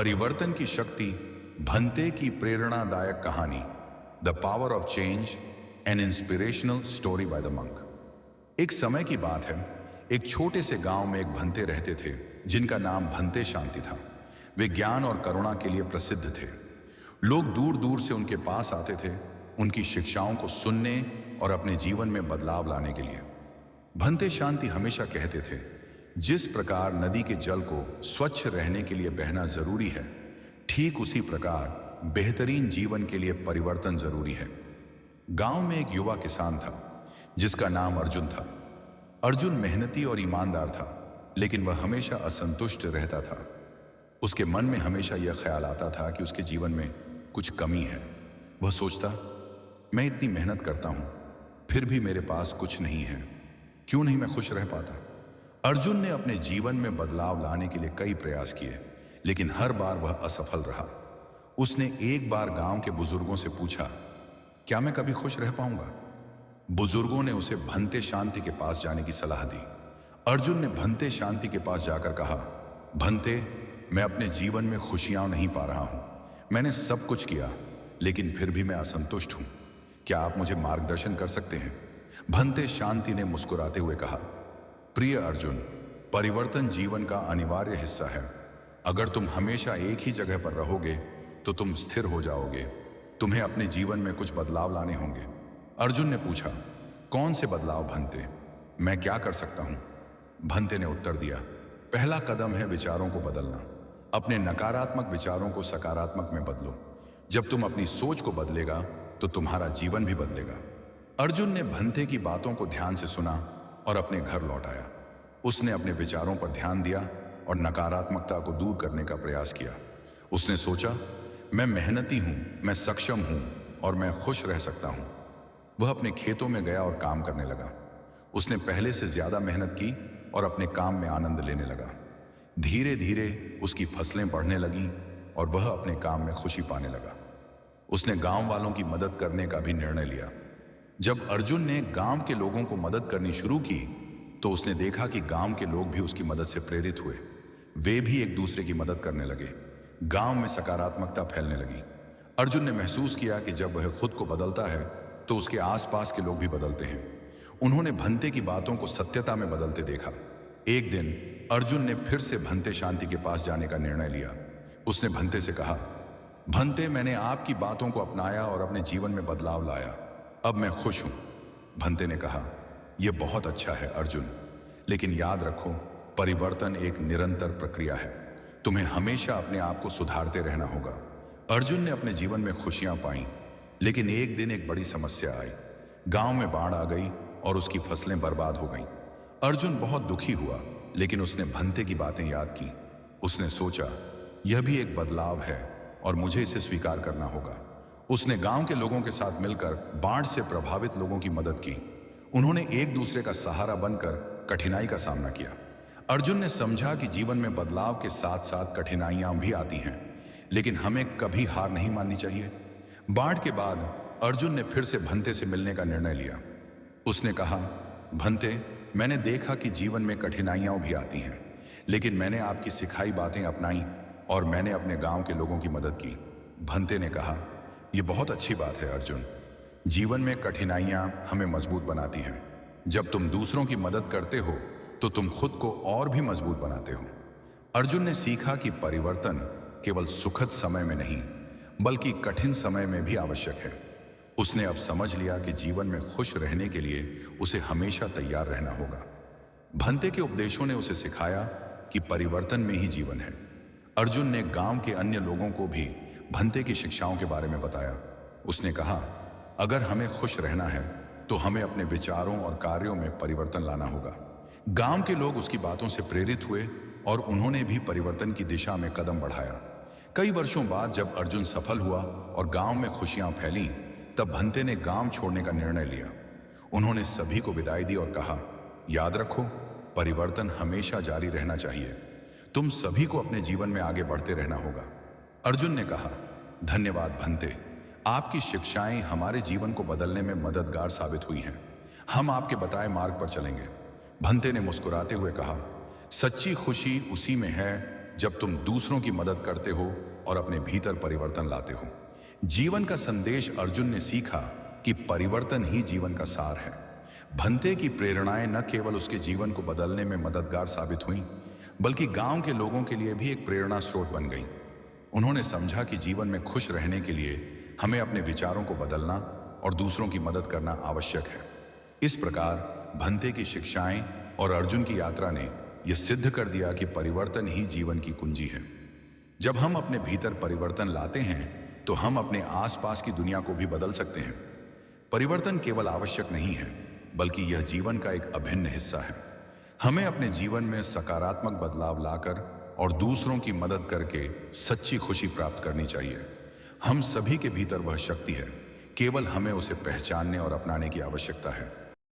परिवर्तन की शक्ति, भंते की प्रेरणादायक कहानी, the power of change, N inspirational story by the monk. एक समय की बात है, एक छोटे से गांव में एक भंते रहते थे जिनका नाम भंते शांति था। वे ज्ञान और करुणा के लिए प्रसिद्ध थे। लोग दूर दूर से उनके पास आते थे, उनकी शिक्षाओं को सुनने और अपने जीवन में बदलाव लाने के लिए। भंते शांति हमेशा कहते थे, जिस प्रकार नदी के जल को स्वच्छ रहने के लिए बहना जरूरी है, ठीक उसी प्रकार बेहतरीन जीवन के लिए परिवर्तन जरूरी है। गांव में एक युवा किसान था जिसका नाम अर्जुन था। अर्जुन मेहनती और ईमानदार था, लेकिन वह हमेशा असंतुष्ट रहता था। उसके मन में हमेशा यह ख्याल आता था कि उसके जीवन में कुछ कमी है। वह सोचता, मैं इतनी मेहनत करता हूं, फिर भी मेरे पास कुछ नहीं है। क्यों नहीं मैं खुश रह पाता? अर्जुन ने अपने जीवन में बदलाव लाने के लिए कई प्रयास किए, लेकिन हर बार वह असफल रहा। उसने एक बार गांव के बुजुर्गों से पूछा, क्या मैं कभी खुश रह पाऊंगा? बुजुर्गों ने उसे भंते शांति के पास जाने की सलाह दी। अर्जुन ने भंते शांति के पास जाकर कहा, भंते, मैं अपने जीवन में खुशियां नहीं पा रहा हूं। मैंने सब कुछ किया, लेकिन फिर भी मैं असंतुष्ट हूं। क्या आप मुझे मार्गदर्शन कर सकते हैं? भंते शांति ने मुस्कुराते हुए कहा, प्रिय अर्जुन, परिवर्तन जीवन का अनिवार्य हिस्सा है। अगर तुम हमेशा एक ही जगह पर रहोगे तो तुम स्थिर हो जाओगे। तुम्हें अपने जीवन में कुछ बदलाव लाने होंगे। अर्जुन ने पूछा, कौन से बदलाव भंते? मैं क्या कर सकता हूं? भंते ने उत्तर दिया, पहला कदम है विचारों को बदलना। अपने नकारात्मक विचारों को सकारात्मक में बदलो। जब तुम अपनी सोच को बदलेगा तो तुम्हारा जीवन भी बदलेगा। अर्जुन ने भंते की बातों को ध्यान से सुना और अपने घर लौट आया। उसने अपने विचारों पर ध्यान दिया और नकारात्मकता को दूर करने का प्रयास किया। उसने सोचा, मैं मेहनती हूं, मैं सक्षम हूं और मैं खुश रह सकता हूं। वह अपने खेतों में गया और काम करने लगा। उसने पहले से ज्यादा मेहनत की और अपने काम में आनंद लेने लगा। धीरे धीरे उसकी फसलें बढ़ने लगीं और वह अपने काम में खुशी पाने लगा। उसने गांव वालों की मदद करने का भी निर्णय लिया। जब अर्जुन ने गांव के लोगों को मदद करनी शुरू की तो उसने देखा कि गांव के लोग भी उसकी मदद से प्रेरित हुए। वे भी एक दूसरे की मदद करने लगे। गांव में सकारात्मकता फैलने लगी। अर्जुन ने महसूस किया कि जब वह खुद को बदलता है तो उसके आसपास के लोग भी बदलते हैं। उन्होंने भंते की बातों को सत्यता में बदलते देखा। एक दिन अर्जुन ने फिर से भंते शांति के पास जाने का निर्णय लिया। उसने भंते से कहा, भंते, मैंने आपकी बातों को अपनाया और अपने जीवन में बदलाव लाया। अब मैं खुश हूं। भंते ने कहा, यह बहुत अच्छा है अर्जुन, लेकिन याद रखो, परिवर्तन एक निरंतर प्रक्रिया है। तुम्हें हमेशा अपने आप को सुधारते रहना होगा। अर्जुन ने अपने जीवन में खुशियां पाई, लेकिन एक दिन एक बड़ी समस्या आई। गांव में बाढ़ आ गई और उसकी फसलें बर्बाद हो गईं। अर्जुन बहुत दुखी हुआ, लेकिन उसने भंते की बातें याद की। उसने सोचा, यह भी एक बदलाव है और मुझे इसे स्वीकार करना होगा। उसने गांव के लोगों के साथ मिलकर बाढ़ से प्रभावित लोगों की मदद की। उन्होंने एक दूसरे का सहारा बनकर कठिनाई का सामना किया। अर्जुन ने समझा कि जीवन में बदलाव के साथ साथ कठिनाइयां भी आती हैं, लेकिन हमें कभी हार नहीं माननी चाहिए। बाढ़ के बाद अर्जुन ने फिर से भंते से मिलने का निर्णय लिया। उसने कहा, भंते, मैंने देखा कि जीवन में कठिनाइयां भी आती हैं, लेकिन मैंने आपकी सिखाई बातें अपनाई और मैंने अपने गांव के लोगों की मदद की। भंते ने कहा, यह बहुत अच्छी बात है अर्जुन। जीवन में कठिनाइयां हमें मजबूत बनाती हैं। जब तुम दूसरों की मदद करते हो तो तुम खुद को और भी मजबूत बनाते हो। अर्जुन ने सीखा कि परिवर्तन केवल सुखद समय में नहीं, बल्कि कठिन समय में भी आवश्यक है। उसने अब समझ लिया कि जीवन में खुश रहने के लिए उसे हमेशा तैयार रहना होगा। भंते के उपदेशों ने उसे सिखाया कि परिवर्तन में ही जीवन है। अर्जुन ने गांव के अन्य लोगों को भी भंते की शिक्षाओं के बारे में बताया। उसने कहा, अगर हमें खुश रहना है तो हमें अपने विचारों और कार्यों में परिवर्तन लाना होगा। गांव के लोग उसकी बातों से प्रेरित हुए और उन्होंने भी परिवर्तन की दिशा में कदम बढ़ाया। कई वर्षों बाद जब अर्जुन सफल हुआ और गांव में खुशियां फैलीं, तब भंते ने गांव छोड़ने का निर्णय लिया। उन्होंने सभी को विदाई दी और कहा, याद रखो, परिवर्तन हमेशा जारी रहना चाहिए। तुम सभी को अपने जीवन में आगे बढ़ते रहना होगा। अर्जुन ने कहा, धन्यवाद भंते, आपकी शिक्षाएं हमारे जीवन को बदलने में मददगार साबित हुई हैं। हम आपके बताए मार्ग पर चलेंगे। भंते ने मुस्कुराते हुए कहा, सच्ची खुशी उसी में है जब तुम दूसरों की मदद करते हो और अपने भीतर परिवर्तन लाते हो। जीवन का संदेश अर्जुन ने सीखा कि परिवर्तन ही जीवन का सार है। भंते की प्रेरणाएं न केवल उसके जीवन को बदलने में मददगार साबित हुईं, बल्कि गांव के लोगों के लिए भी एक प्रेरणा स्रोत बन गईं। उन्होंने समझा कि जीवन में खुश रहने के लिए हमें अपने विचारों को बदलना और दूसरों की मदद करना आवश्यक है। इस प्रकार भंते की शिक्षाएं और अर्जुन की यात्रा ने यह सिद्ध कर दिया कि परिवर्तन ही जीवन की कुंजी है। जब हम अपने भीतर परिवर्तन लाते हैं तो हम अपने आसपास की दुनिया को भी बदल सकते हैं। परिवर्तन केवल आवश्यक नहीं है, बल्कि यह जीवन का एक अभिन्न हिस्सा है। हमें अपने जीवन में सकारात्मक बदलाव लाकर और दूसरों की मदद करके सच्ची खुशी प्राप्त करनी चाहिए। हम सभी के भीतर वह शक्ति है, केवल हमें उसे पहचानने और अपनाने की आवश्यकता है।